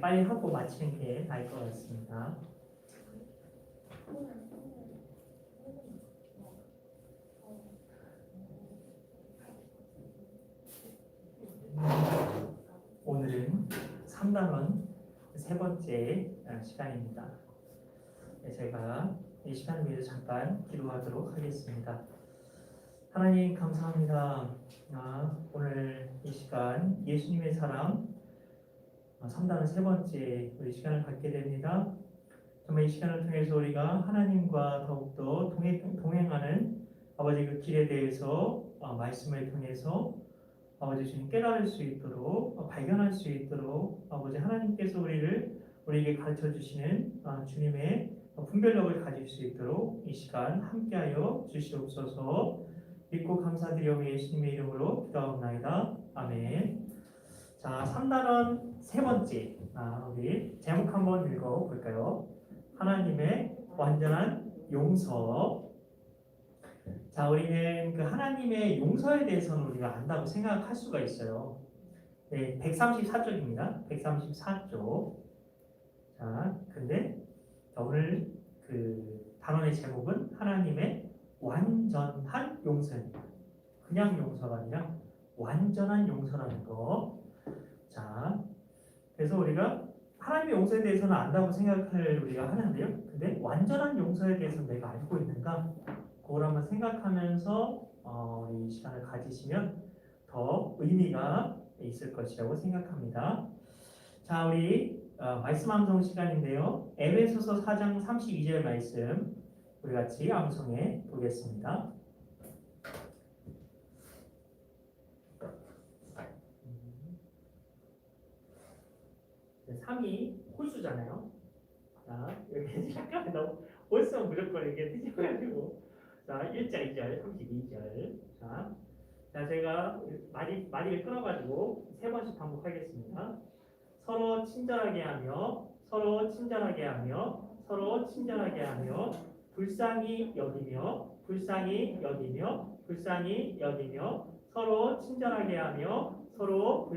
빨리 하고 마치는 게 나을 것 같습니다. 오늘은 3단원 세 번째 시간입니다. 제가 이 시간을 위해서 잠깐 기도하도록 하겠습니다. 하나님 감사합니다. 오늘 이 시간 예수님의 사랑 3단원 세 번째 우리 시간을 갖게 됩니다. 정말 이 시간을 통해서 우리가 하나님과 더욱더 동행하는 아버지 그 길에 대해서 말씀을 통해서 아버지 주님 깨달을 수 있도록 발견할 수 있도록 아버지 하나님께서 우리에게 가르쳐 주시는 주님의 분별력을 가질 수 있도록 이 시간 함께하여 주시옵소서. 믿고 감사드리오며 예수님의 이름으로 기도하옵나이다. 아멘. 자, 3단원 세 번째 우리 제목 한번 읽어볼까요? 하나님의 완전한 용서. 자, 우리는 그 하나님의 용서에 대해서는 우리가 안다고 생각할 수가 있어요. 네, 134쪽입니다. 134쪽. 자, 근데 오늘 그 단원의 제목은 하나님의 완전한 용서입니다. 그냥 용서가 아니라 완전한 용서라는 거. 자, 그래서 우리가 하나님의 용서에 대해서는 안다고 생각을 우리가 하는데요. 근데 완전한 용서에 대해서는 내가 알고 있는가? 그걸 한번 생각하면서 이 시간을 가지시면 더 의미가 있을 것이라고 생각합니다. 자, 우리 말씀 암송 시간인데요. 에베소서 4장 32절 말씀 우리 같이 암송해 보겠습니다. 3이 홀수잖아요. 자, 여기 잠깐 너무 홀수는 무조건 이렇게 뒤집어가지고 자, 1절, 2절, 32절. 자, 제가 마디를 끊어가지고 세 번씩 반복하겠습니다. 서로 친절하게 하며, 서로 친절하게 하며, 서로 친절하게 하며, 불쌍히 여기며, 불쌍히 여기며, 불쌍히 여기며, 서로 친절하게 하며, 서로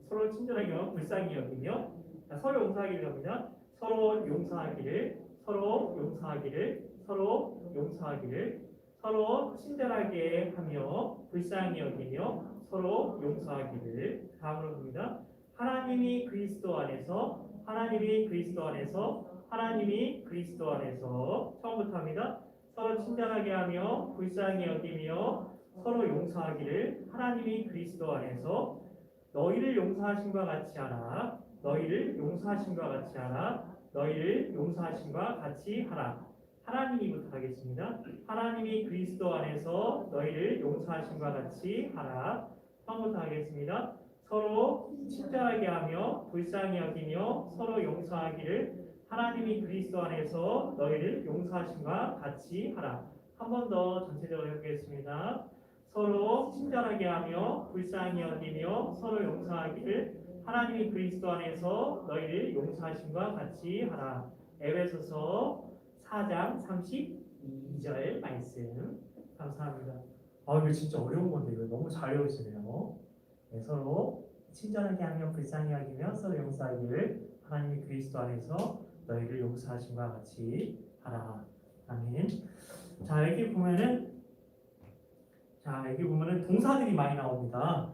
서로 친절하게 하며, 불쌍히 여기며, 서로 용서하기를 합니다. 서로 용서하기를, 서로 용서하기를, 서로 용서하기를, 서로 친절하게 하며 불쌍히 여기며 서로 용서하기를. 다음으로 봅니다. 하나님이 그리스도 안에서, 하나님이 그리스도 안에서, 하나님이 그리스도 안에서. 처음부터 합니다. 서로 친절하게 하며 불쌍히 여기며 서로 용서하기를. 하나님이 그리스도 안에서 너희를 용서하심과 같이 하라. 너희를 용서하심과 같이 하라. 너희를 용서하심과 같이 하라. 하나님이부터 하겠습니다. 하나님이 그리스도 안에서 너희를 용서하심과 같이 하라. 처음부터 하겠습니다. 서로 친절하게 하며 불쌍히 여기며 서로 용서하기를. 하나님이 그리스도 안에서 너희를 용서하심과 같이 하라. 한 번 더 전체적으로 해보겠습니다. 서로 친절하게 하며 불쌍히 여기며 서로 용서하기를. 하나님이 그리스도 안에서 너희를 용서하심과 같이 하라. 에베소서 4장 32절 말씀. 감사합니다. 이거 진짜 어려운 건데 이거 너무 잘 외우시네요. 네, 서로 친절하게 하며 불쌍히 여기며 서로 용서하기를. 하나님이 그리스도 안에서 너희를 용서하심과 같이 하라. 아멘. 자, 여기 보면은 동사들이 많이 나옵니다.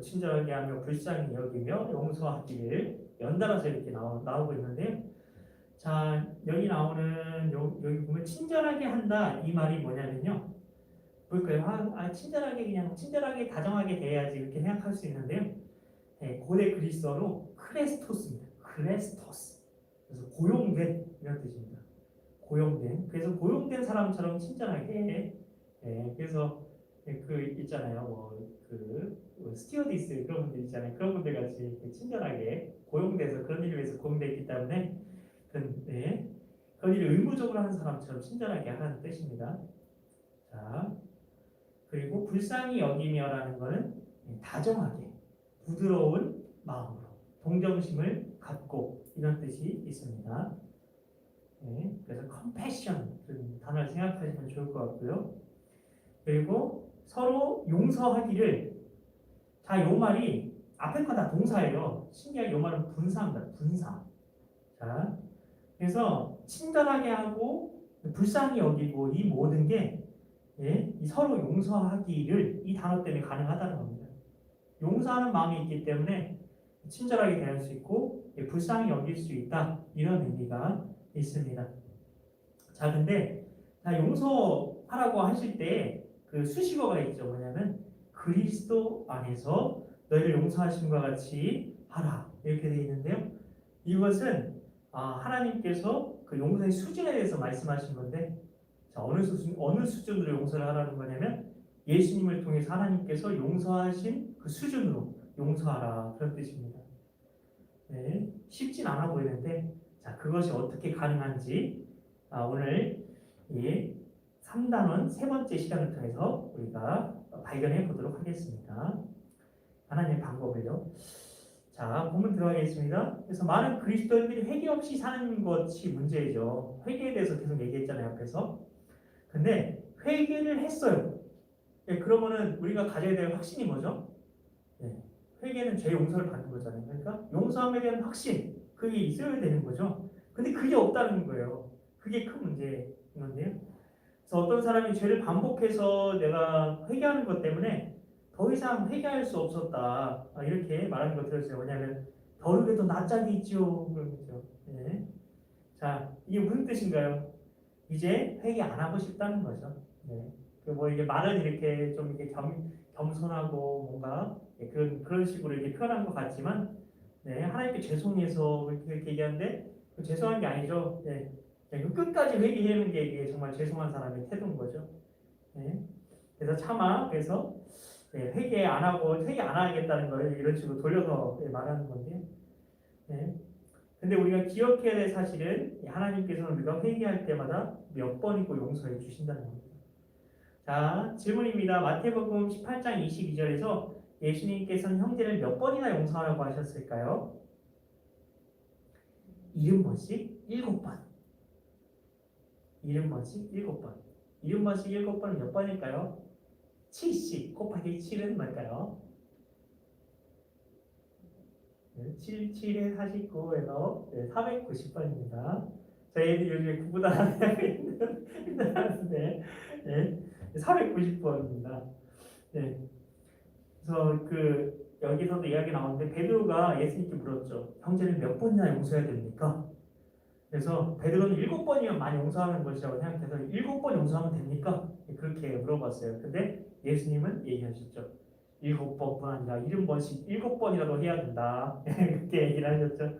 친절하게 하며 불쌍히 여기며 용서하기를 연달아서 이렇게 나오고 있는데, 자, 여기 보면 친절하게 한다 이 말이 뭐냐면요. 볼까요? 친절하게 다정하게 대해야지 이렇게 생각할 수 있는데요. 네, 고대 그리스어로 크레스토스입니다. 크레스토스. 그래서 고용된 이런 뜻입니다. 고용된. 그래서 고용된 사람처럼 친절하게. 네, 그래서 그 있잖아요. 스튜어디스 그런 분들 있잖아요. 그런 분들 같이 친절하게 고용돼서 그런 일을 위해서 고용되어 있기 때문에 그런 일을 의무적으로 하는 사람처럼 친절하게 하라는 뜻입니다. 자, 그리고 불쌍히 여기며라는 것은 다정하게, 부드러운 마음으로, 동정심을 갖고 이런 뜻이 있습니다. 네, 그래서 compassion 단어를 생각하시면 좋을 것 같고요. 그리고 서로 용서하기를. 자, 이 말이 앞에 거 다 동사예요. 신기하게 요 말은 분사입니다. 분사. 자, 그래서 친절하게 하고 불쌍히 여기고 이 모든 게 예, 이 서로 용서하기를 이 단어 때문에 가능하다는 겁니다. 용서하는 마음이 있기 때문에 친절하게 대할 수 있고 예, 불쌍히 여길 수 있다 이런 의미가 있습니다. 자, 근데 자, 용서하라고 하실 때 그 수식어가 있죠. 뭐냐면 그리스도 안에서 너희를 용서하심과 같이 하라 이렇게 되어 있는데요. 이것은 하나님께서 그 용서의 수준에 대해서 말씀하신 건데 자, 어느 수준으로 용서를 하라는 거냐면 예수님을 통해서 하나님께서 용서하신 그 수준으로 용서하라 그런 뜻입니다. 네, 쉽진 않아 보이는데 자, 그것이 어떻게 가능한지 오늘 이 3단원 세 번째 시간을 통해서 우리가 발견해 보도록 하겠습니다. 하나님의 방법을요. 자, 본문 들어가겠습니다. 그래서 많은 그리스도인들이 회개 없이 사는 것이 문제죠. 회개에 대해서 계속 얘기했잖아요, 앞에서. 근데 회개를 했어요. 네, 그러면은 우리가 가져야 될 확신이 뭐죠? 네, 회개는 죄 용서를 받는 거잖아요. 그러니까 용서함에 대한 확신, 그게 있어야 되는 거죠. 근데 그게 없다는 거예요. 그게 큰 문제인 건데요. 그래서 어떤 사람이 죄를 반복해서 내가 회개하는 것 때문에 더 이상 회개할 수 없었다. 이렇게 말하는 거 들었어요. 왜냐하면 더럽게도 낯짝이 있죠. 그러죠. 네. 자, 이게 무슨 뜻인가요? 이제 회개 안 하고 싶다는 거죠. 네. 그뭐 이게 말은 이렇게 좀 이렇게 겸손하고 뭔가 그런 식으로 이렇게 표현한 것 같지만, 네, 하나님께 죄송해서 이렇게 얘기하는데 그 죄송한 게 아니죠. 네. 그 끝까지 회개하는 게 이게 정말 죄송한 사람의 태도인 거죠. 네. 그래서 그래서 네, 회개 안 하겠다는 걸 이런 식으로 돌려서 말하는 건데. 네. 근데 우리가 기억해야 될 사실은 하나님께서는 우리가 회개할 때마다 몇 번이고 용서해 주신다는 겁니다. 자, 질문입니다. 마태복음 18장 22절에서 예수님께서는 형제를 몇 번이나 용서하라고 하셨을까요? 70번씩 7번. 70번씩 7번. 70번씩 7번은 몇 번일까요? 70 곱하기 7은 뭘까요? 7, 7에 49에서 490번입니다. 저희들 요즘에 구구단 힘들었는데 490번입니다. 네. 그래서 여기서도 이야기 나오는데 베드로가 예수님께 물었죠. 형제를 몇 번이나 용서해야 됩니까? 그래서 베드로는 7번이면 많이 용서하는 것이라고 생각해서 7번 용서하면 됩니까? 그렇게 물어봤어요. 근데 예수님은 얘기하셨죠. 7번뿐 아니라 70번씩 7번이라도 해야 된다. 그렇게 얘기를 하셨죠.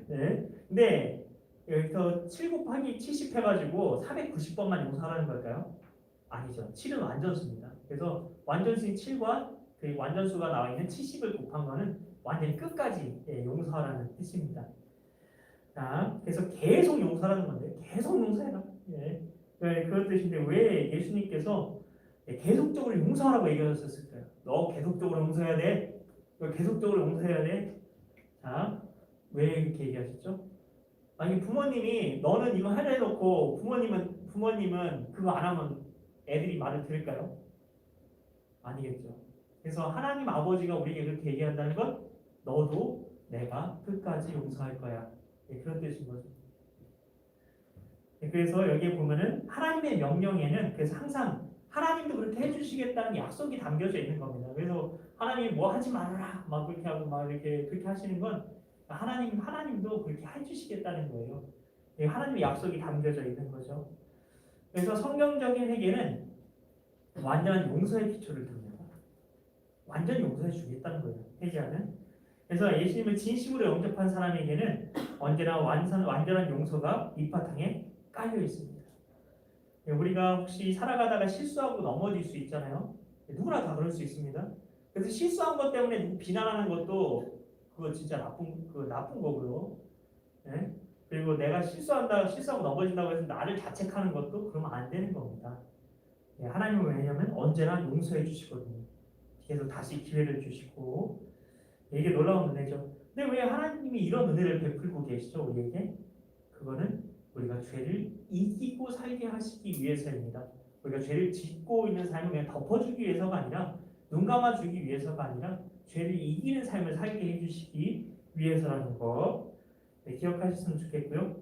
네. 근데 여기서 7 곱하기 70 해가지고 490번만 용서하라는 걸까요? 아니죠. 7은 완전수입니다. 그래서 완전수인 7과 그 완전수가 나와 있는 70을 곱한 거는 완전히 끝까지 용서하라는 뜻입니다. 자, 그래서 계속 용서하라는 건데 계속 용서해라. 예. 그런 뜻인데 왜 예수님께서 계속적으로 용서하라고 얘기하셨을까요? 너 계속적으로 용서해야 돼. 너 계속적으로 용서해야 돼. 자, 왜 이렇게 얘기하셨죠? 아니 부모님이 너는 이거 하려 해놓고 부모님은 그거 안 하면 애들이 말을 들을까요? 아니겠죠. 그래서 하나님 아버지가 우리에게 그렇게 얘기한다는 건 너도 내가 끝까지 용서할 거야. 그런 뜻인 거죠. 그래서 여기에 보면은 하나님의 명령에는 그래서 항상 하나님도 그렇게 해주시겠다는 약속이 담겨져 있는 겁니다. 그래서 하나님이 뭐 하지 말아라 막 그렇게 하고 막 이렇게 그렇게 하시는 건 하나님도 그렇게 해주시겠다는 거예요. 하나님의 약속이 담겨져 있는 거죠. 그래서 성경적인 회개는 완전한 용서의 기초를 둡니다. 완전히 용서해 주겠다는 거예요. 회개하는. 그래서 예수님을 진심으로 영접한 사람에게는 언제나 완전한 용서가 밑바탕에 깔려 있습니다. 우리가 혹시 살아가다가 실수하고 넘어질 수 있잖아요. 누구나 다 그럴 수 있습니다. 그래서 실수한 것 때문에 누구 비난하는 것도 그거 진짜 나쁜 거고요. 네? 그리고 내가 실수하고 넘어진다고 해서 나를 자책하는 것도 그러면 안 되는 겁니다. 하나님은 왜냐하면 언제나 용서해 주시거든요. 계속 다시 기회를 주시고 이게 놀라운 은혜죠. 근데 왜 하나님이 이런 은혜를 베풀고 계시죠? 우리에게? 그거는 우리가 죄를 이기고 살게 하시기 위해서입니다. 우리가 죄를 짓고 있는 삶을 그냥 덮어주기 위해서가 아니라 눈 감아주기 위해서가 아니라 죄를 이기는 삶을 살게 해주시기 위해서라는 거 네, 기억하셨으면 좋겠고요.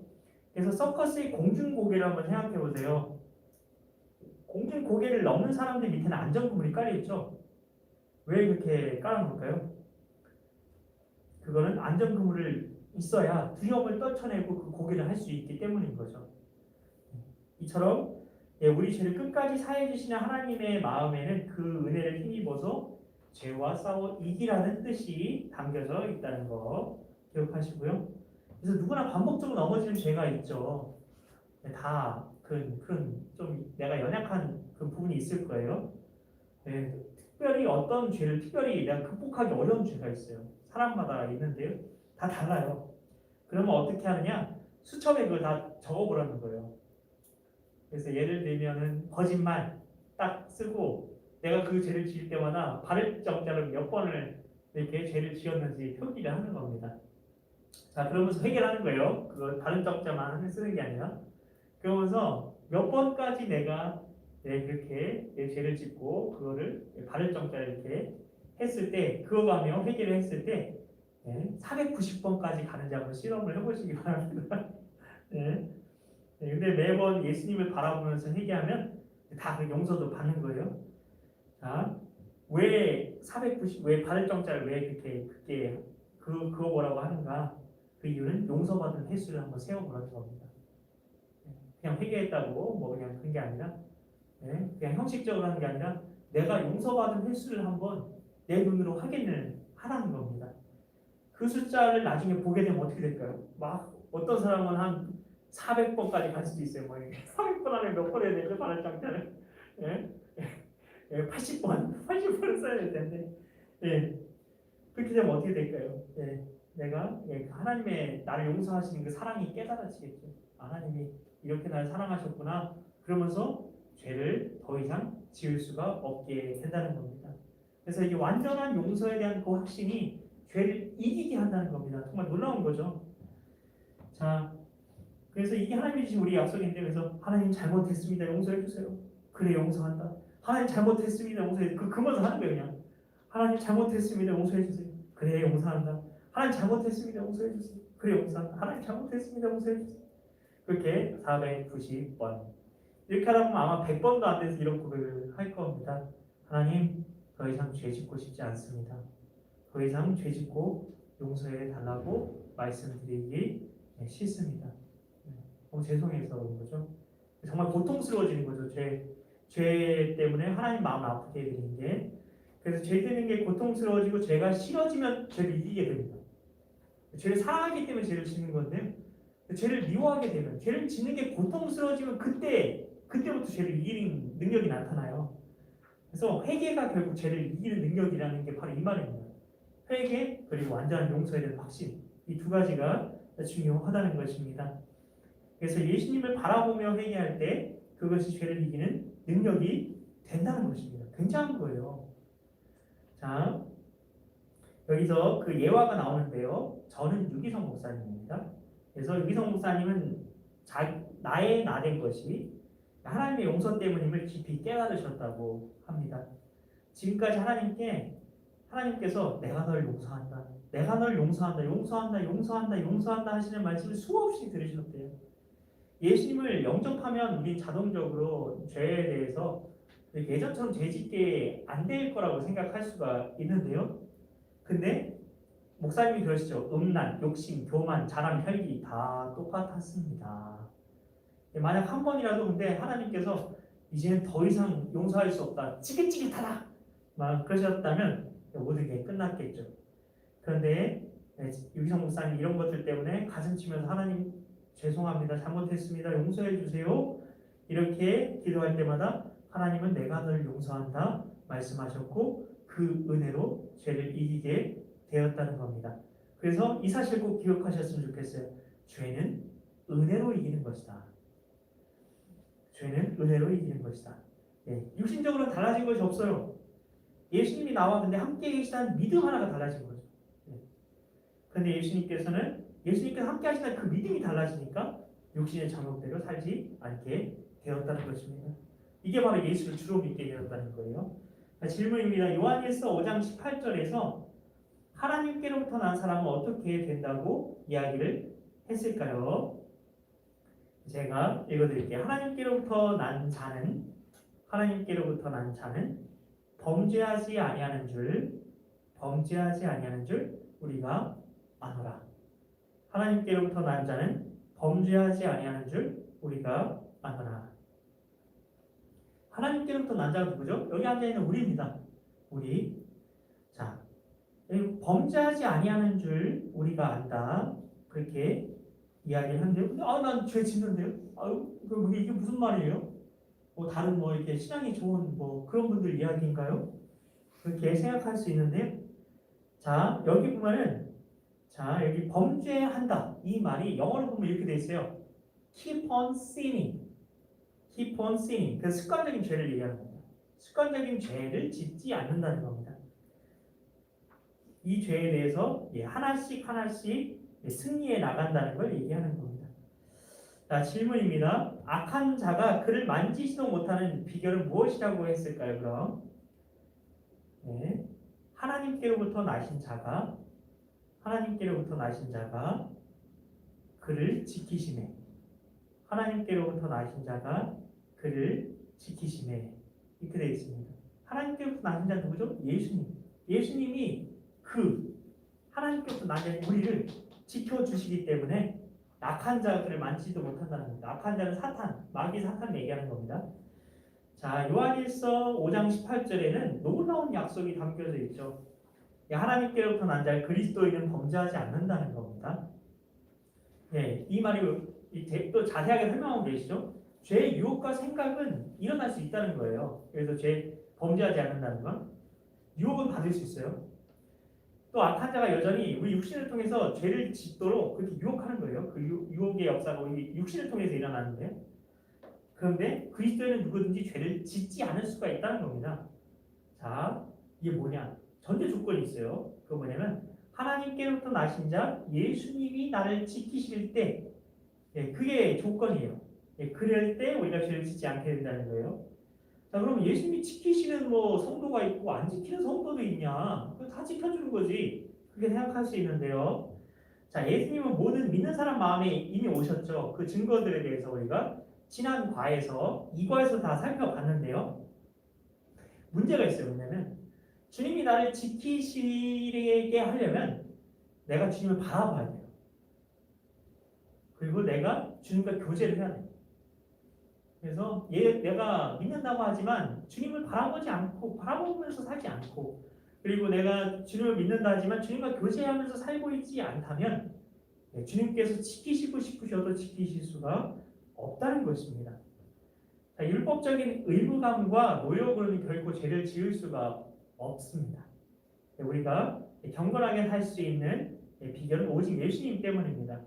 그래서 서커스의 공중고개를 한번 생각해 보세요. 공중고개를 넘는 사람들 밑에는 안전그물이 깔려 있죠. 왜 그렇게 깔아놓을까요? 그거는 안전그물을 있어야 두려움을 떨쳐내고 그 고개를 할 수 있기 때문인 거죠. 이처럼 예, 우리 죄를 끝까지 사해 주시는 하나님의 마음에는 그 은혜를 힘입어서 죄와 싸워 이기라는 뜻이 담겨져 있다는 거 기억하시고요. 그래서 누구나 반복적으로 넘어지는 죄가 있죠. 다 그런 좀 내가 연약한 그 부분이 있을 거예요. 네, 특별히 어떤 죄를 특별히 내가 극복하기 어려운 죄가 있어요. 사람마다 있는데요. 다 달라요. 그러면 어떻게 하느냐? 수첩에 그걸 다 적어보라는 거예요. 그래서 예를 들면은 거짓말 딱 쓰고 내가 그 죄를 지을 때마다 바를 정자를 몇 번을 이렇게 죄를 지었는지 표기를 하는 겁니다. 자, 그러면서 해결하는 거예요. 그거 다른 정자만 쓰는 게 아니라. 그러면서 몇 번까지 내가 그렇게 죄를 짓고 그거를 바를 정자를 이렇게 했을 때 그거 가며 회개를 했을 때 490번까지 가는지 한번 실험을 해보시기 바랍니다. 네. 근데 매번 예수님을 바라보면서 회개하면 다 그 용서도 받는 거예요. 자, 왜 바를 정자를 왜 그렇게 그거 뭐라고 하는가? 그 이유는 용서받은 횟수를 한번 세워보라는 겁니다. 그냥 회개했다고 뭐 그냥 그런 게 아니라 그냥 형식적으로 하는 게 아니라 내가 용서받은 횟수를 한번 내 눈으로 확인을 하라는 겁니다. 그 숫자를 나중에 보게 되면 어떻게 될까요? 막 어떤 사람은 한 400번까지 갈 수도 있어요. 뭐 400번 안에 몇 번 해야 되죠? 바늘 장자를 80번을 써야 될 텐데 그렇게 되면 어떻게 될까요? 내가 하나님의 나를 용서하시는 그 사랑이 깨달아지겠죠. 하나님이 이렇게 날 사랑하셨구나. 그러면서 죄를 더 이상 지을 수가 없게 된다는 겁니다. 그래서 이 완전한 용서에 대한 그 확신이 죄를 이기게 한다는 겁니다. 정말 놀라운 거죠. 자, 그래서 이게 하나님이 주신 우리 약속인데 그래서 하나님 잘못했습니다. 용서해 주세요. 그래 용서한다. 하나님 잘못했습니다. 용서해. 그러면서 하는 거예요. 그냥 하나님 잘못했습니다. 용서해 주세요. 그래 용서한다. 하나님 잘못했습니다. 용서해 주세요. 그래 용서한다. 하나님 잘못했습니다. 용서해 주세요. 그렇게 490번 이렇게 하다 보면 아마 100번도 안 돼서 이런 고백을 할 겁니다. 하나님 더 이상 죄 짓고 싶지 않습니다. 더 이상 죄 짓고 용서해 달라고 말씀드리기 싫습니다. 너무 죄송해서 그런 거죠. 정말 고통스러워지는 거죠. 죄 때문에 하나님 마음 아프게 되는 게. 그래서 죄 되는 게 고통스러워지고 죄가 싫어지면 죄를 이기게 됩니다. 죄를 사랑하기 때문에 죄를 짓는 건데 죄를 미워하게 되면 죄를 짓는 게 고통스러워지면 그때부터 죄를 이기는 능력이 나타나요. 그래서 회개가 결국 죄를 이기는 능력이라는 게 바로 이 말입니다. 회개 그리고 완전한 용서에 대한 확신 이 두 가지가 중요하다는 것입니다. 그래서 예수님을 바라보며 회개할 때 그것이 죄를 이기는 능력이 된다는 것입니다. 굉장한 거예요. 자, 여기서 그 예화가 나오는데요. 저는 유기성 목사님입니다. 그래서 유기성 목사님은 나의 나된 것이 하나님의 용서 때문임을 깊이 깨달으셨다고 합니다. 지금까지 하나님께서 내가 널 용서한다. 내가 널 용서한다. 용서한다. 용서한다. 용서한다 하시는 말씀을 수없이 들으셨대요. 예수님을 영접하면 우린 자동적으로 죄에 대해서 예전처럼 죄짓게 안 될 거라고 생각할 수가 있는데요. 근데 목사님이 그러시죠. 음란, 욕심, 교만, 자랑, 혈기 다 똑같았습니다. 만약 한 번이라도 근데 하나님께서 이제는 더 이상 용서할 수 없다. 찌긋찌긋하다. 막 그러셨다면 모든 게 끝났겠죠. 그런데 유기성 목사님 이런 것들 때문에 가슴 치면서 하나님 죄송합니다. 잘못했습니다. 용서해 주세요. 이렇게 기도할 때마다 하나님은 내가 널 용서한다 말씀하셨고 그 은혜로 죄를 이기게 되었다는 겁니다. 그래서 이 사실 꼭 기억하셨으면 좋겠어요. 죄는 은혜로 이기는 것이다. 죄는 은혜로 이기는 것이다. 육신적으로 달라진 것이 없어요. 예수님이 나와 근데 함께 계시다는 믿음 하나가 달라진 거죠. 그런데 예수님께서 함께 하시는 그 믿음이 달라지니까 육신의 정욕대로 살지 않게 되었다는 것입니다. 이게 바로 예수를 주로 믿게 되었다는 거예요. 질문입니다. 요한일서 5장 18절에서 하나님께로부터 난 사람은 어떻게 된다고 이야기를 했을까요? 제가 읽어드릴게요. 하나님께로부터 난 자는 범죄하지 아니하는 줄 우리가 아노라. 하나님께로부터 난 자는 범죄하지 아니하는 줄 우리가 아노라. 하나님께로부터 난 자가 누구죠? 여기 앉아있는 우리입니다. 우리. 자, 범죄하지 아니하는 줄 우리가 안다. 그렇게 이야기를 하는데요. 근데 난 죄 짓는데요. 이게 무슨 말이에요? 다른 이렇게 신앙이 좋은 그런 분들 이야기인가요? 그렇게 생각할 수 있는데요. 자, 여기 보면은 여기 범죄한다 이 말이 영어로 보면 이렇게 돼 있어요. Keep on sinning. Keep on sinning. 그 습관적인 죄를 얘기하는 겁니다. 습관적인 죄를 짓지 않는다는 겁니다. 이 죄에 대해서 하나씩 승리해 나간다는 걸 얘기하는 겁니다. 자, 질문입니다. 악한 자가 그를 만지지도 못하는 비결은 무엇이라고 했을까요? 그럼 하나님께로부터 나신 자가 그를 지키심에 하나님께로부터 나신 자가 그를 지키심에 이렇게 되어 있습니다. 하나님께로부터 나신 자는 누구죠? 예수님이 하나님께로부터 나신 우리를 지켜주시기 때문에 악한 자들을 만지지도 못한다는 겁니다. 악한 자는 마귀 사탄 얘기하는 겁니다. 자, 요한일서 5장 18절에는 놀라운 약속이 담겨져 있죠. 하나님께로부터 난 자 그리스도인은 범죄하지 않는다는 겁니다. 이 말이 또 자세하게 설명하고 계시죠. 죄의 유혹과 생각은 일어날 수 있다는 거예요. 그래서 범죄하지 않는다는 건 유혹은 받을 수 있어요. 또 악한 자가 여전히 우리 육신을 통해서 죄를 짓도록 그렇게 유혹하는 거예요. 그 유혹의 역사가 우리 육신을 통해서 일어나는데, 그런데 그리스도인은 누구든지 죄를 짓지 않을 수가 있다는 겁니다. 자, 이게 뭐냐? 전제 조건이 있어요. 그거 뭐냐면 하나님께로부터 나신 자 예수님이 나를 지키실 때, 그게 조건이에요. 그럴 때 우리가 죄를 짓지 않게 된다는 거예요. 자, 그럼 예수님이 지키시는 성도가 있고 안 지키는 성도도 있냐? 그거 다 지켜주는 거지. 그렇게 생각할 수 있는데요. 자, 예수님은 모든 믿는 사람 마음에 이미 오셨죠. 그 증거들에 대해서 우리가 지난 과에서 2과에서 다 살펴봤는데요. 문제가 있어요. 뭐냐면 주님이 나를 지키시게 하려면 내가 주님을 바라봐야 돼요. 그리고 내가 주님과 교제를 해야 돼요. 그래서 내가 믿는다고 하지만 주님을 바라보면서 살지 않고, 그리고 내가 주님을 믿는다 하지만 주님과 교제하면서 살고 있지 않다면 주님께서 지키시고 싶으셔도 지키실 수가 없다는 것입니다. 자, 율법적인 의무감과 노력으로는 결코 죄를 지을 수가 없습니다. 우리가 경건하게 살 수 있는 비결은 오직 예수님 때문입니다.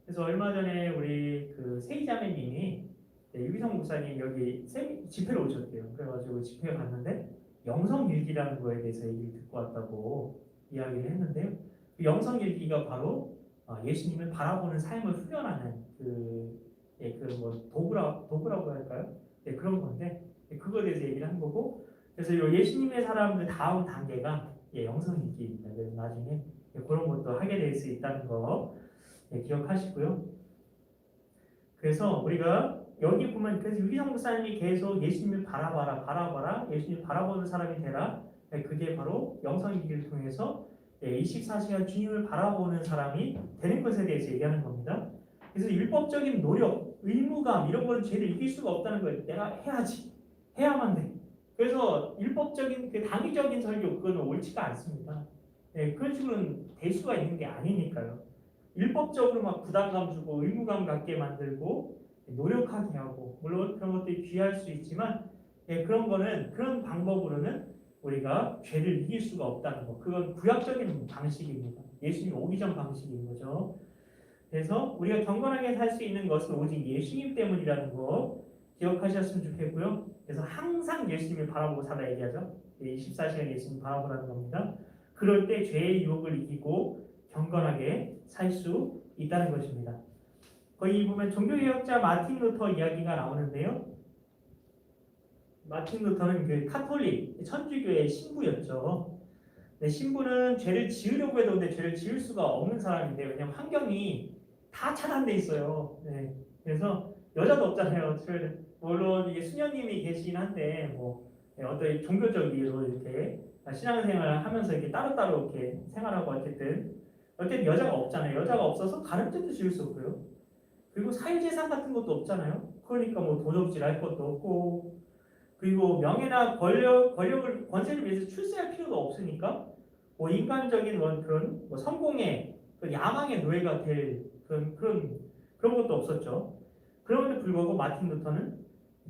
그래서 얼마 전에 우리 세이자매님이 유기성 목사님 여기 집회로 오셨대요. 그래가지고 집회에 갔는데 영성일기라는 거에 대해서 얘기를 듣고 왔다고 이야기를 했는데요. 그 영성일기가 바로 예수님을 바라보는 삶을 훈련하는 도구라고 할까요? 그런 건데 그거에 대해서 얘기를 한 거고, 그래서 예수님의 사람의 다음 단계가 영성일기입니다. 그래서 나중에 그런 것도 하게 될 수 있다는 거 기억하시고요. 그래서 우리가 여기 보면 그래서 유기성 목사님이 계속 예수님을 바라봐라 예수님 바라보는 사람이 되라. 그게 바로 영성일기를 통해서 24시간 주님을 바라보는 사람이 되는 것에 대해서 얘기하는 겁니다. 그래서 율법적인 노력, 의무감 이런 거는 죄를 이길 수가 없다는 거예요. 내가 해야만 돼. 그래서 율법적인 당위적인 설교 그거는 옳지가 않습니다. 그런 식으로는 될 수가 있는 게 아니니까요. 율법적으로 막 부담감 주고 의무감 갖게 만들고 노력하게 하고, 물론 그런 것들이 귀할 수 있지만 그런 방법으로는 우리가 죄를 이길 수가 없다는 거. 그건 구약적인 방식입니다. 예수님 오기 전 방식인 거죠. 그래서 우리가 경건하게 살 수 있는 것은 오직 예수님 때문이라는 거 기억하셨으면 좋겠고요. 그래서 항상 예수님을 바라보고 살아 얘기하죠. 24시간 예수님 바라보라는 겁니다. 그럴 때 죄의 유혹을 이기고 경건하게 살 수 있다는 것입니다. 거기 보면 종교개혁자 마틴 루터 이야기가 나오는데요. 마틴 루터는 카톨릭 천주교의 신부였죠. 네, 신부는 죄를 지으려고 해도 근데 죄를 지을 수가 없는 사람인데 왜냐면 환경이 다 차단돼 있어요. 네, 그래서 여자도 없잖아요. 물론 이게 수녀님이 계시긴 한데 뭐 네, 어떤 종교적으로 이렇게 신앙생활을 하면서 이렇게 따로따로 이렇게 생활하고 어쨌든 여자가 없잖아요. 여자가 없어서 가늠죄도 지을 수 없고요. 그리고 사유재산 같은 것도 없잖아요. 그러니까 뭐 도적질 할 것도 없고 그리고 명예나 권력을 권세를 위해서 출세할 필요도 없으니까 뭐 인간적인 그런 뭐 성공의 그 야망의 노예가 될 그런 것도 없었죠. 그럼에도 불구하고 마틴 루터는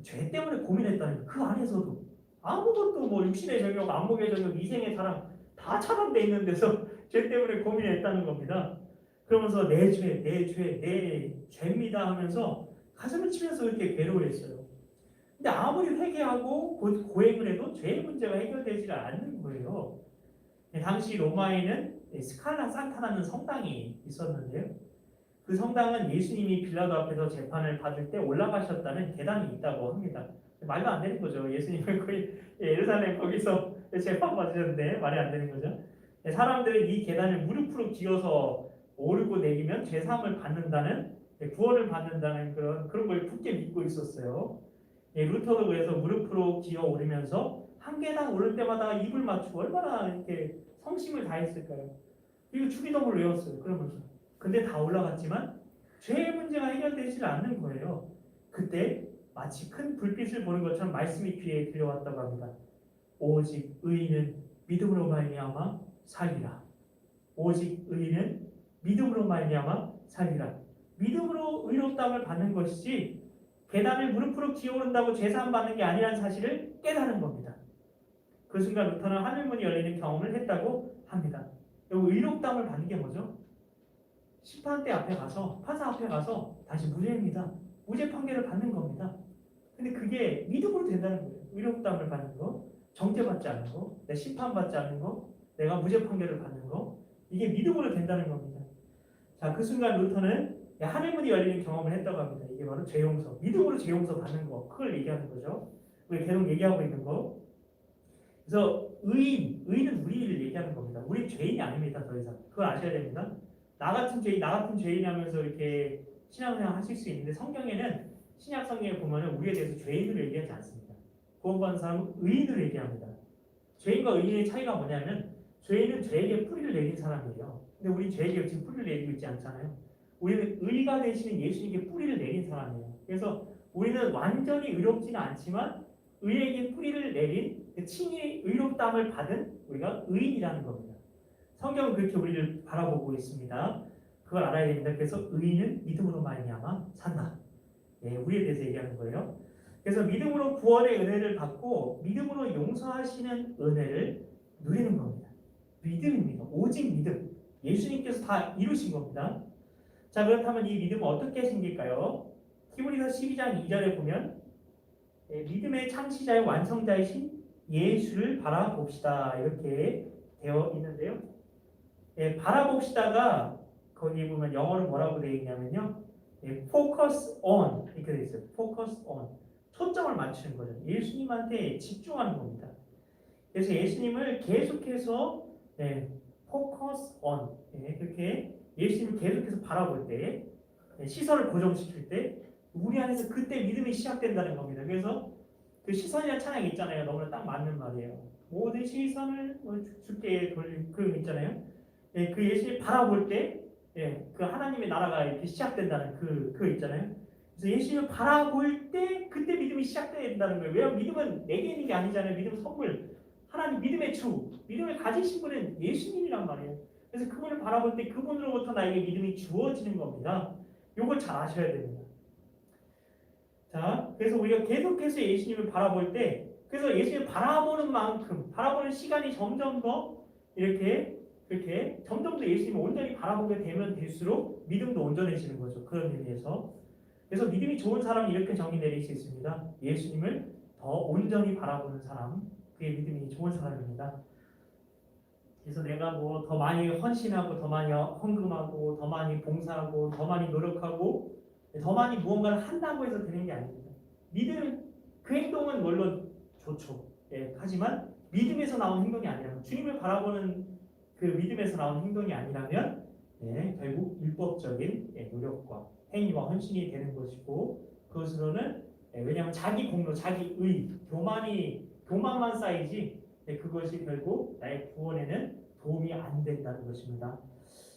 죄 때문에 고민했다는 그 안에서도 아무것도 뭐 육신의 정욕, 안목의 정욕, 이생의 사랑 다 차단돼 있는 데서 죄 때문에 고민했다는 겁니다. 그러면서 내 죄, 내 죄, 내 죄입니다 하면서 가슴을 치면서 이렇게 괴로워했어요. 근데 아무리 회개하고 고행을 해도 죄의 문제가 해결되지 않는 거예요. 당시 로마에는 스칼라 산타라는 성당이 있었는데요. 그 성당은 예수님이 빌라도 앞에서 재판을 받을 때 올라가셨다는 계단이 있다고 합니다. 말도 안 되는 거죠. 예수님을 거의 예루살렘 거기서 재판 받으셨는데 말이 안 되는 거죠. 사람들은 이 계단을 무릎으로 기어서 오르고 내리면 죄사함을 받는다는 구원을 받는다는 그런 걸 굳게 믿고 있었어요. 루터도 그래서 무릎으로 기어 오르면서 한 계단 오를 때마다 입을 맞추고 얼마나 이렇게 성심을 다했을까요? 그리고 주기도문을 외웠어요. 그러면서. 근데 다 올라갔지만 죄의 문제가 해결되지 않는 거예요. 그때 마치 큰 불빛을 보는 것처럼 말씀이 귀에 들려왔다고 합니다. 오직 의인은 믿음으로 말미암아 살리라. 오직 의인은 믿음으로 말미암아 살리라. 믿음으로 의롭다함을 받는 것이지 계단을 무릎으로 기어오른다고 제사함 받는 게 아니라는 사실을 깨달은 겁니다. 그 순간 루터는 하늘문이 열리는 경험을 했다고 합니다. 여기 의롭다함을 받는 게 뭐죠? 심판대 앞에 가서 판사 앞에 가서 다시 무죄입니다. 무죄 판결을 받는 겁니다. 근데 그게 믿음으로 된다는 거예요. 의롭다함을 받는 거, 정죄받지 않는 거, 내 심판받지 않는 거, 내가 무죄 판결을 받는 거 이게 믿음으로 된다는 겁니다. 자, 그 순간 루터는 하늘문이 열리는 경험을 했다고 합니다. 이게 바로 죄용서, 믿음으로 죄용서 받는 거, 그걸 얘기하는 거죠. 우리 계속 얘기하고 있는 거. 그래서 의인은 우리를 얘기하는 겁니다. 우리 죄인이 아닙니다. 더 이상 그걸 아셔야 됩니다. 나 같은 죄인 하면서 이렇게 신앙생활 하실 수 있는데 성경에는 신약 성경에 보면은 우리에 대해서 죄인으로 얘기하지 않습니다. 구원받은 사람은 의인으로 얘기합니다. 죄인과 의인의 차이가 뭐냐면 죄인은 죄에게 뿌리를 내린 사람이에요. 근데 우리 죄에게 지금 뿌리를 내리고 있지 않잖아요. 우리는 의가 되시는 예수님께 뿌리를 내린 사람이에요. 그래서 우리는 완전히 의롭지는 않지만 의에게 뿌리를 내린 칭의 의롭다함을 받은 우리가 의인이라는 겁니다. 성경은 그렇게 우리를 바라보고 있습니다. 그걸 알아야 됩니다. 그래서 의인은 믿음으로 말미암아 산다. 네, 우리에 대해서 얘기하는 거예요. 그래서 믿음으로 구원의 은혜를 받고 믿음으로 용서하시는 은혜를 누리는 겁니다. 믿음입니다. 오직 믿음. 예수님께서 다 이루신 겁니다. 자, 그렇다면 이 믿음은 어떻게 생길까요? 히브리서 12장 2절에 보면 믿음의 창시자의 완성자이신 예수를 바라봅시다. 이렇게 되어 있는데요. 바라봅시다가 거기 보면 영어로 뭐라고 되어 있냐면요. focus on 이렇게 되어 있어요. focus on. 초점을 맞추는 거죠. 예수님한테 집중하는 겁니다. 그래서 예수님을 계속해서 focus on 그렇게 예수님을 계속해서 바라볼 때 시선을 고정시킬 때 우리 안에서 그때 믿음이 시작된다는 겁니다. 그래서 그 시선이라는 찬양이 있잖아요. 너무나 딱 맞는 말이에요. 모든 시선을 주께 돌릴 그 있잖아요. 그 예수님 바라볼 때 그 하나님의 나라가 이렇게 시작된다는 그 있잖아요. 그래서 예수님을 바라볼 때 그때 믿음이 시작된다는 거예요. 왜냐하면 믿음은 내게 있는 게 아니잖아요. 믿음은 선물. 하나님 믿음의 주. 믿음을 가지신 분은 예수님이란 말이에요. 그래서 그분을 바라볼 때 그분으로부터 나에게 믿음이 주어지는 겁니다. 이걸 잘 아셔야 됩니다. 자, 그래서 우리가 계속해서 예수님을 바라볼 때, 그래서 예수님을 바라보는 만큼, 바라보는 시간이 점점 더 이렇게 점점 더 예수님을 온전히 바라보게 되면 될수록 믿음도 온전해지는 거죠. 그런 의미에서. 그래서 믿음이 좋은 사람은 이렇게 정의 내릴 수 있습니다. 예수님을 더 온전히 바라보는 사람, 그게 믿음이 좋은 사람입니다. 그래서 내가 뭐 더 많이 헌신하고, 더 많이 헌금하고, 더 많이 봉사하고, 더 많이 노력하고, 더 많이 무언가를 한다고 해서 되는 게 아닙니다. 믿음, 그 행동은 물론 좋죠. 하지만 믿음에서 나온 행동이 아니라면, 주님을 바라보는 그 믿음에서 나온 행동이 아니라면, 결국 율법적인 노력과 행위와 헌신이 되는 것이고, 그것으로는 왜냐하면 자기 공로, 자기 의, 교만만 쌓이지, 그것이 결국 나의 구원에는 도움이 안 된다는 것입니다.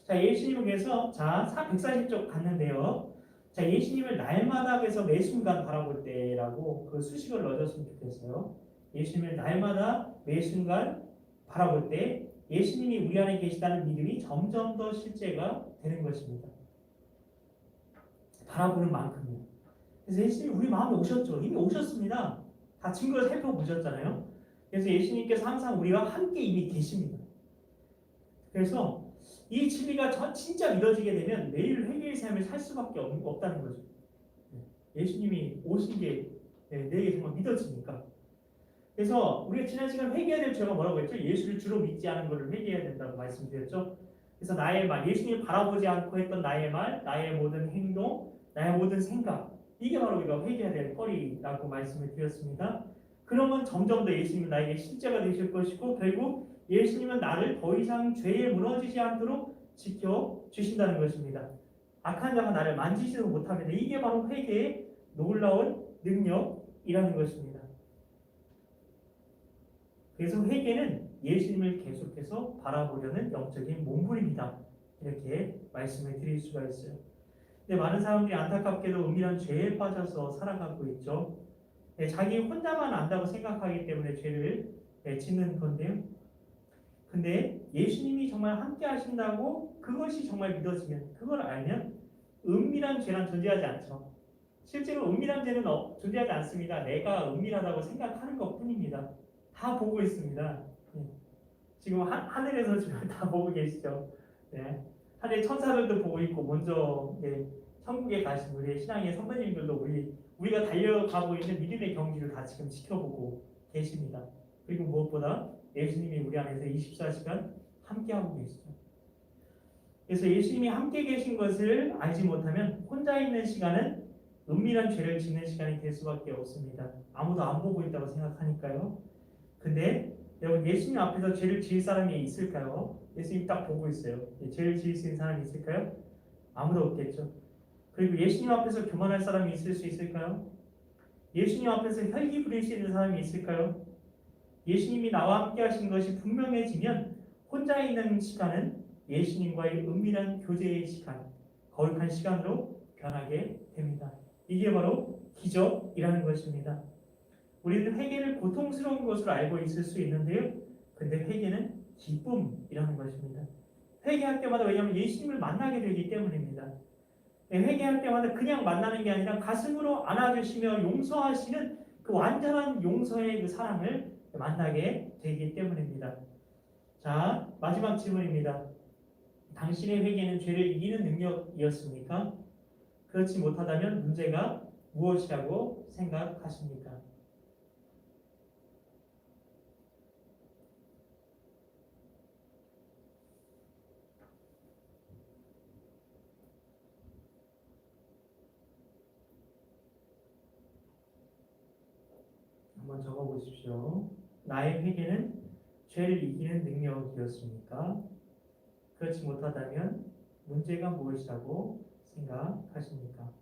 자, 예수님을 위해서 140쪽 갔는데요. 자, 예수님을 날마다 그래서 매 순간 바라볼 때라고 그 수식을 넣어줬으면 좋겠어요. 예수님을 날마다 매 순간 바라볼 때 예수님이 우리 안에 계시다는 믿음이 점점 더 실제가 되는 것입니다. 바라보는 만큼요. 그래서 예수님이 우리 마음에 오셨죠. 이미 오셨습니다. 다 증거를 살펴보셨잖아요. 그래서 예수님께서 항상 우리와 함께 이미 계십니다. 그래서 이 진리가 진짜 믿어지게 되면 매일 회개의 삶을 살 수밖에 없다는 거죠. 예수님이 오신 게 내게 정말 믿어지니까. 그래서 우리가 지난 시간 회개해야 될 죄가 뭐라고 했죠? 예수를 주로 믿지 않은 것을 회개해야 된다고 말씀드렸죠. 그래서 나의 말, 예수님을 바라보지 않고 했던 나의 말, 나의 모든 행동, 나의 모든 생각, 이게 바로 우리가 회개해야 될 거리라고 말씀을 드렸습니다. 그러면 점점 더 예수님은 나에게 실제가 되실 것이고 결국 예수님은 나를 더 이상 죄에 무너지지 않도록 지켜주신다는 것입니다. 악한 자가 나를 만지지도 못합니다. 이게 바로 회개의 놀라운 능력이라는 것입니다. 그래서 회개는 예수님을 계속해서 바라보려는 영적인 몸부림이다. 이렇게 말씀을 드릴 수가 있어요. 근데 많은 사람들이 안타깝게도 은밀한 죄에 빠져서 살아가고 있죠. 자기 혼자만 안다고 생각하기 때문에 죄를 짓는 건데요. 근데 예수님이 정말 함께 하신다고 그것이 정말 믿어지면, 그걸 알면 은밀한 죄란 존재하지 않죠. 실제로 은밀한 죄는 존재하지 않습니다. 내가 은밀하다고 생각하는 것 뿐입니다. 다 보고 있습니다. 지금 하늘에서 지금 다 보고 계시죠. 하늘 천사들도 보고 있고, 먼저 천국에 가신 우리 신앙의 선배님들도 우리가 달려가고 있는 믿음의 경기를 다 지금 지켜보고 계십니다. 그리고 무엇보다 예수님이 우리 안에서 24시간 함께하고 계시죠. 그래서 예수님이 함께 계신 것을 알지 못하면 혼자 있는 시간은 은밀한 죄를 짓는 시간이 될 수밖에 없습니다. 아무도 안 보고 있다고 생각하니까요. 근데 여러분, 예수님 앞에서 죄를 지을 사람이 있을까요? 예수님이 딱 보고 있어요. 죄를 지을 수 있는 사람이 있을까요? 아무도 없겠죠. 그리고 예수님 앞에서 교만할 사람이 있을 수 있을까요? 예수님 앞에서 혈기 부릴 수 있는 사람이 있을까요? 예수님이 나와 함께 하신 것이 분명해지면 혼자 있는 시간은 예수님과의 은밀한 교제의 시간, 거룩한 시간으로 변하게 됩니다. 이게 바로 기적이라는 것입니다. 우리는 회개를 고통스러운 것으로 알고 있을 수 있는데요. 근데 회개는 기쁨이라는 것입니다. 회개할 때마다, 왜냐하면 예수님을 만나게 되기 때문입니다. 회개할 때마다 그냥 만나는 게 아니라 가슴으로 안아주시며 용서하시는 그 완전한 용서의 그 사랑을 만나게 되기 때문입니다. 자, 마지막 질문입니다. 당신의 회개는 죄를 이기는 능력이었습니까? 그렇지 못하다면 문제가 무엇이라고 생각하십니까? 한번 적어보십시오. 나의 회개는 죄를 이기는 능력이었습니까? 그렇지 못하다면 문제가 무엇이라고 생각하십니까?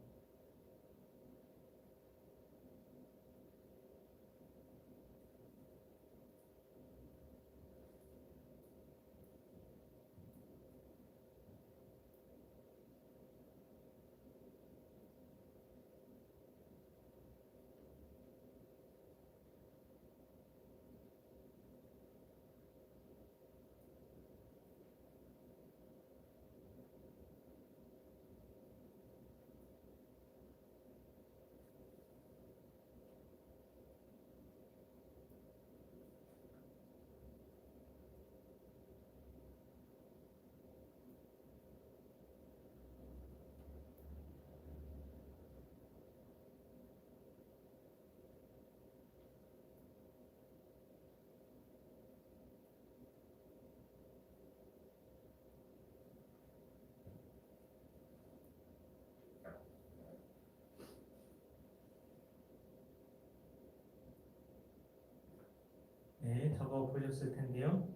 적어 보셨을 텐데요.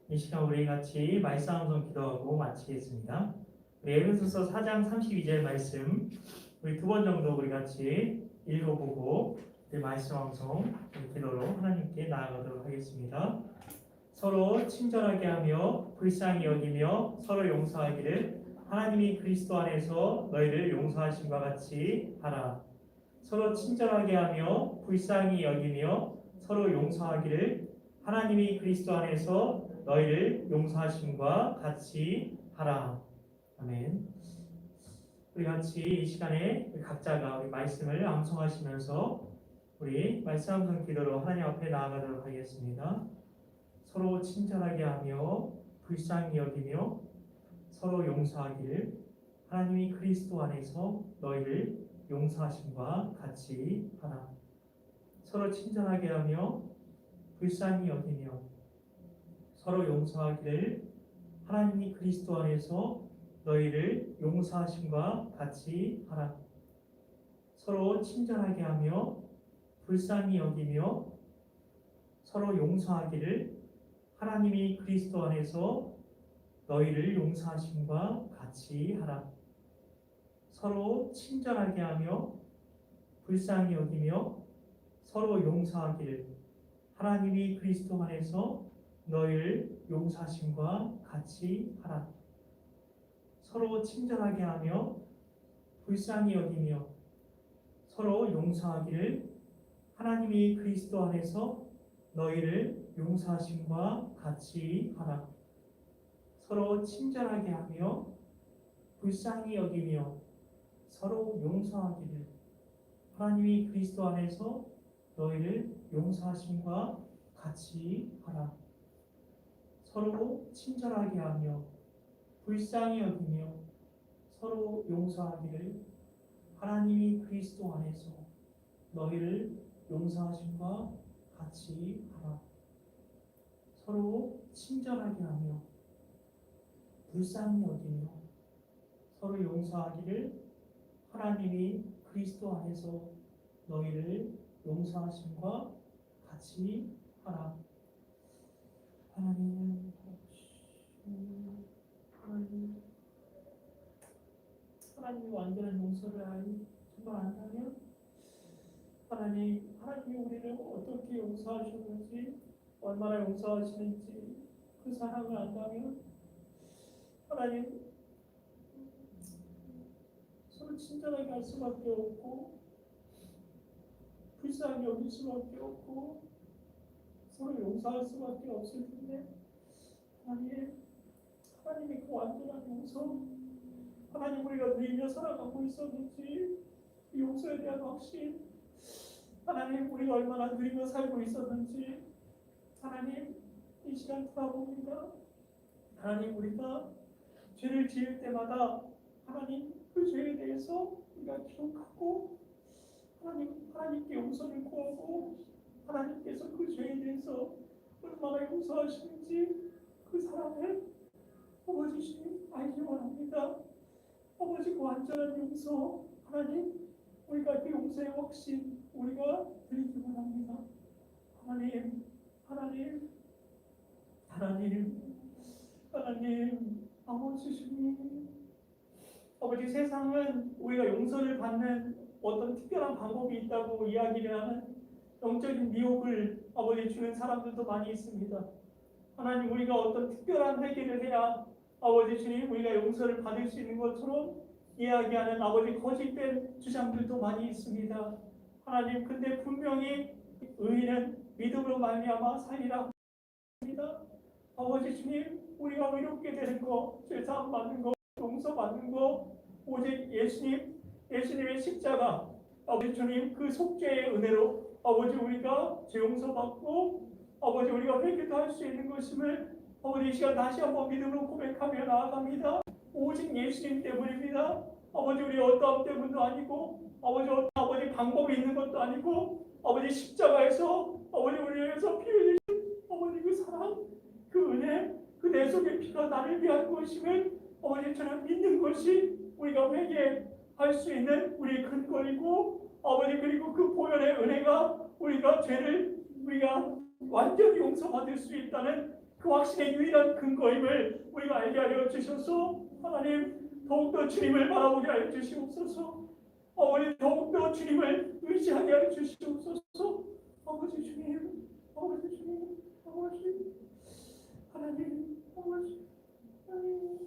이 시간 우리 같이 말씀 함성 기도하고 마치겠습니다. 우리 에베소서 4장 32절 말씀 우리 두 번 정도 우리 같이 읽어보고 우리 말씀 함성 기도로 하나님께 나아가도록 하겠습니다. 서로 친절하게 하며 불쌍히 여기며 서로 용서하기를 하나님이 그리스도 안에서 너희를 용서하심과 같이 하라. 서로 친절하게 하며 불쌍히 여기며 서로 용서하기를 하나님이 그리스도 안에서 너희를 용서하심과 같이 하라. 아멘. 우리 같이 이 시간에 각자가 우리 말씀을 암송하시면서 우리 말씀 암송 기도로 하나님 앞에 나아가도록 하겠습니다. 서로 친절하게 하며 불쌍히 여기며 서로 용서하기를 하나님이 그리스도 안에서 너희를 용서하심과 같이 하라. 서로 친절하게 하며 불쌍히 여기며 서로 용서하기를 하나님이 그리스도 안에서 너희를 용서하심과 같이 하라. 서로 친절하게 하며 불쌍히 여기며 서로 용서하기를 하나님이 그리스도 안에서 너희를 용서하심과 같이 하라. 서로 친절하게 하며 불쌍히 여기며 서로 용서하기를 하나님이 그리스도 안에서 너희를 용서하심과 같이 하라. 서로 친절하게 하며 불쌍히 여기며 서로 용서하기를 하나님이 그리스도 안에서 너희를 용서하심과 같이 하라. 서로 친절하게 하며 불쌍히 여기며 서로 용서하기를 하나님이 그리스도 안에서 너희를 용서하심과 같이 하라. 서로 친절하게 하며 불쌍히 여기며 서로 용서하기를 하나님이 그리스도 안에서 너희를 용서하심과 같이 하라. 서로 친절하게 하며 불쌍히 여기며 서로 용서하기를 하나님이 그리스도 안에서 너희를 용서하심과 같이 하라. 하나님 완전한 용서를 정말 안다면 하나님이 우리를 어떻게 용서하셨는지 얼마나 용서하시는지 그 사랑을 안다면 하나님 서로 친절하게 할 수밖에 없고 불쌍히 여길 수밖에 없고 서로 용서할 수밖에 없을 텐데 하나님이 그 완전한 용서 하나님 우리가 누리며 살아가고 있었는지 이 용서에 대한 확신 하나님 우리가 얼마나 누리며 살고 있었는지 하나님 이 시간 돌아봅니다. 하나님 우리가 죄를 지을 때마다 하나님 그 죄에 대해서 우리가 기록하고 하나님께 용서를 구하고 하나님께서 그 죄에 대해서 얼마나 용서하시는지 그 사랑을 아버지 주님 알기 원합니다. 아버지 그 완전한 용서 하나님 우리가 그 용서의 확신 우리가 드리기 원합니다. 하나님 아버지 주님 아버지 세상은 우리가 용서를 받는 어떤 특별한 방법이 있다고 이야기를 하는 영적인 미혹을 아버지 주는 사람들도 많이 있습니다. 하나님 우리가 어떤 특별한 회개를 해야 아버지 주님 우리가 용서를 받을 수 있는 것처럼 이야기하는 아버지 거짓된 주장들도 많이 있습니다. 하나님 근데 분명히 의인은 믿음으로 말미암아 살리라 합니다. 아버지 주님 우리가 의롭게 되는 거 죄사함 받는 거 용서받는 거 오직 예수님의 십자가 아버지 주님 그 속죄의 은혜로 아버지 우리가 죄 용서받고 아버지 우리가 회개도 할 수 있는 것임을 아버지 이 시간 다시 한번 믿음으로 고백하며 나아갑니다. 오직 예수님 때문입니다. 아버지 우리 어떠함 때문도 아니고 아버지 방법이 있는 것도 아니고 아버지 십자가에서 아버지 우리를 위해서 피 흘리신 아버지 그 사랑 그 은혜 그 내 속의 피가 나를 위한 것임을 아버지 저는 믿는 것이 우리가 회개할 수 있는 우리의 근거이고 아버지 그리고 그 보혈의 은혜가 우리가 죄를 우리가 완전히 용서받을 수 있다는 그 확신의 유일한 근거임을 우리가 알게 하여 주셔서 하나님 더욱더 주님을 바라보게 하여 주시옵소서. 아버지 더욱더 주님을 의지하게 하여 주시옵소서. 아버지 주님, 아버지 주님, 아버지 하나님, 아버지 하나님,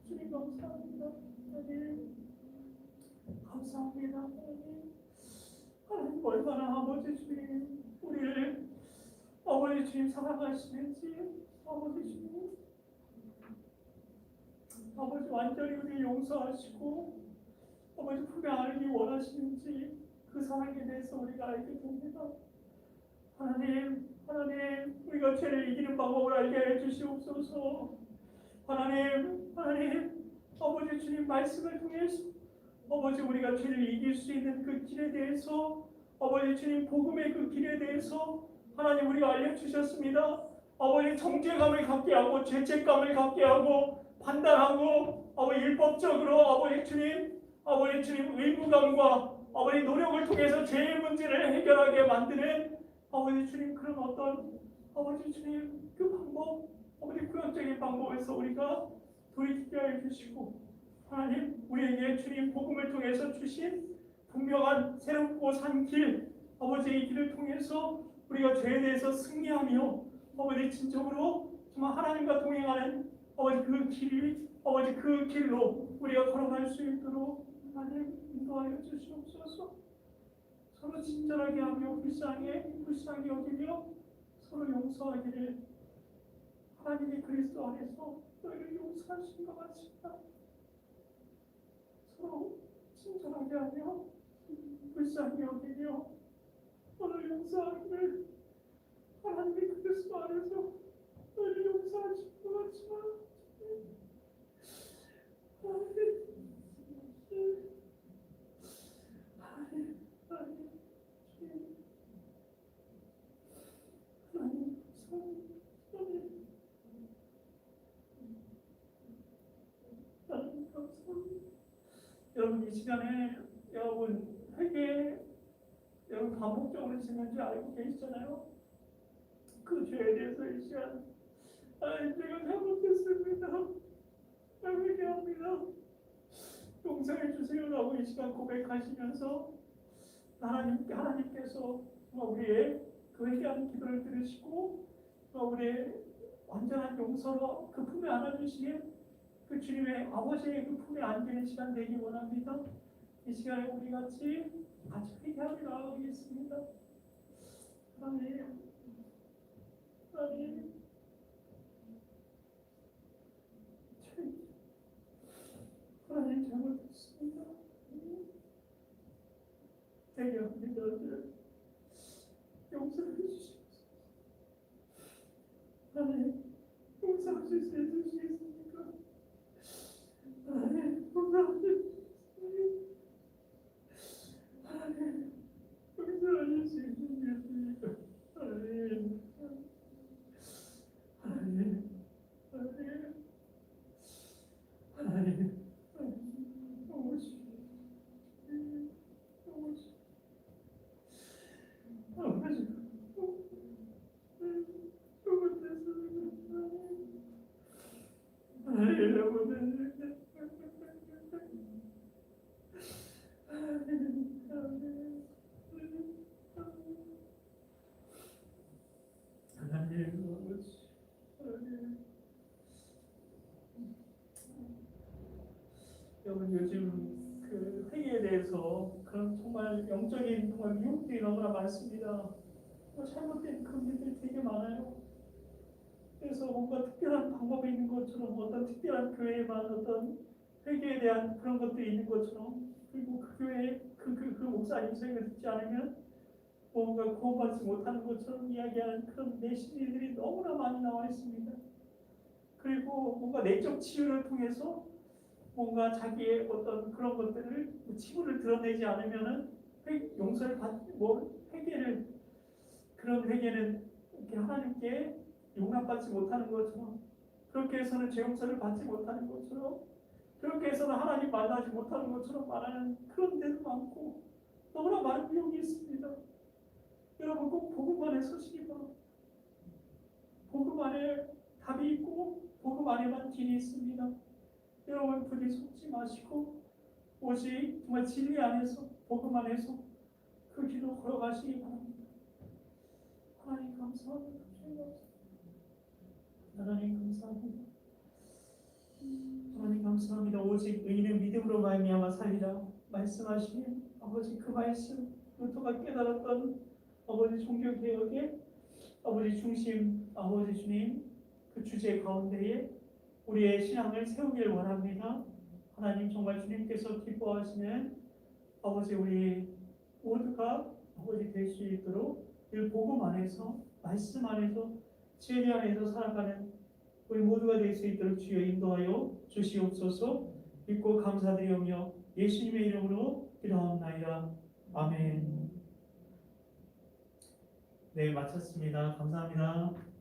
주님 감사합니다. 하나님 감사합니다. 하나님 얼마나 아버지 주님 우리를 아버지 주님 사랑하시는지 아버지 주님 아버지 완전히 우리를 용서하시고 아버지 품에 안기 원하시는지 그 사랑에 대해서 우리가 알게 됩니다. 하나님, 하나님, 우리가 죄를 이기는 방법을 알게 해주시옵소서. 하나님, 하나님, 아버지 주님 말씀을 통해서 아버지 우리가 죄를 이길 수 있는 그 길에 대해서 아버지 주님 복음의 그 길에 대해서 하나님 우리가 알려주셨습니다. 아버지 정죄감을 갖게 하고 죄책감을 갖게 하고 판단하고 아버지 율법적으로 아버지 주님 의무감과 아버지 노력을 통해서 죄의 문제를 해결하게 만드는 아버지 주님 그런 어떤 아버지 주님 그 방법 아버지 구약적인 방법에서 우리가 돌이키게 해주시고 하나님 우리에게 주님 복음을 통해서 주신 분명한 새롭고 산 길 아버지의 길을 통해서 우리가 죄에 대해서 승리하며 아버지 진정으로 정말 하나님과 동행하는 아버지 그 길로 우리가 걸어갈 수 있도록 하나님 인도하여 주시옵소서. 서로 친절하게 하며 불쌍히 여기며 서로 용서하기를 하나님이 그리스도 안에서 너희를 용서하신 것 같습니다. 서로 친절하게 하며 불쌍히 여기며 너를 용서하기를 하나님이 그리스도 안에서 너희를 용서하신 것 같지만 여러분 이 시간에 여러분 회개 여러분 반복적으로 짓는지 알고 계시잖아요. 그 죄에 대해서 이 시간 제가 잘못했습니다. 회개합니다. 용서해 주세요라고 이 시간 고백하시면서 하나님께서 우리의 그 회개하는 기도를 들으시고 우리의 완전한 용서로 그 품에 안아주시는 그 주님의 아버지의 그 품에 안기는 시간 되기 원합니다. 이 시간에 우리 같이 회개하며 나아가겠습니다. 하나님 잘못했습니다. 회개합니다. 용서해 주시옵소서. 하나님 용서하실 수 있으시겠습니까? 하나님 용서하실 수 있으시겠습니까? 하나님 여러분 요즘 그 회개에 대해서 그런 정말 영적인 정말 미혹들이 너무나 많습니다. 잘못된 금리들이 되게 많아요. 그래서 뭔가 특별한 방법이 있는 것처럼 어떤 특별한 교회에만 어떤 회개에 대한 그런 것들이 있는 것처럼 그리고 그 교회 그 목사님 설교를 듣지 않으면 뭔가 구원받지 못하는 것처럼 이야기하는 그런 메시지들이 너무나 많이 나와 있습니다. 그리고 뭔가 내적 치유를 통해서 뭔가 자기의 어떤 그런 것들을 치부를 드러내지 않으면은 용서를 회개를 그런 회개는 이렇게 하나님께 용납받지 못하는 것처럼 그렇게 해서는 죄 용서를 받지 못하는 것처럼 그렇게 해서는 하나님 만나지 못하는 것처럼 말하는 그런 데도 많고 너무나 많은 비용이 있습니다. 여러분 꼭 복음 안에 서시기 바랍니다. 복음 안에 답이 있고 복음 안에만 길이 있습니다. 여러분 부디 속지 마시고 오직 정말 진리 안에서 복음 안에서 그 길로 걸어가시기 바랍니다. 하나님 감사합니다. 하나님 감사합니다. 하나님 감사합니다. 오직 의인은 믿음으로 말미암아 살리라 말씀하시는 아버지 그 말씀 루터가 깨달았던 아버지 종교개혁의 아버지 중심 아버지 주님 그 주제 가운데에 우리의 신앙을 세우길 원합니다. 하나님 정말 주님께서 기뻐하시는 아버지 우리 모두가 아버지 될 수 있도록 늘 복음 안에서 말씀 안에서 진리 안에서 살아가는 우리 모두가 될 수 있도록 주여 인도하여 주시옵소서. 믿고 감사드리오며 예수님의 이름으로 기도하옵나이다. 아멘. 네, 마쳤습니다. 감사합니다.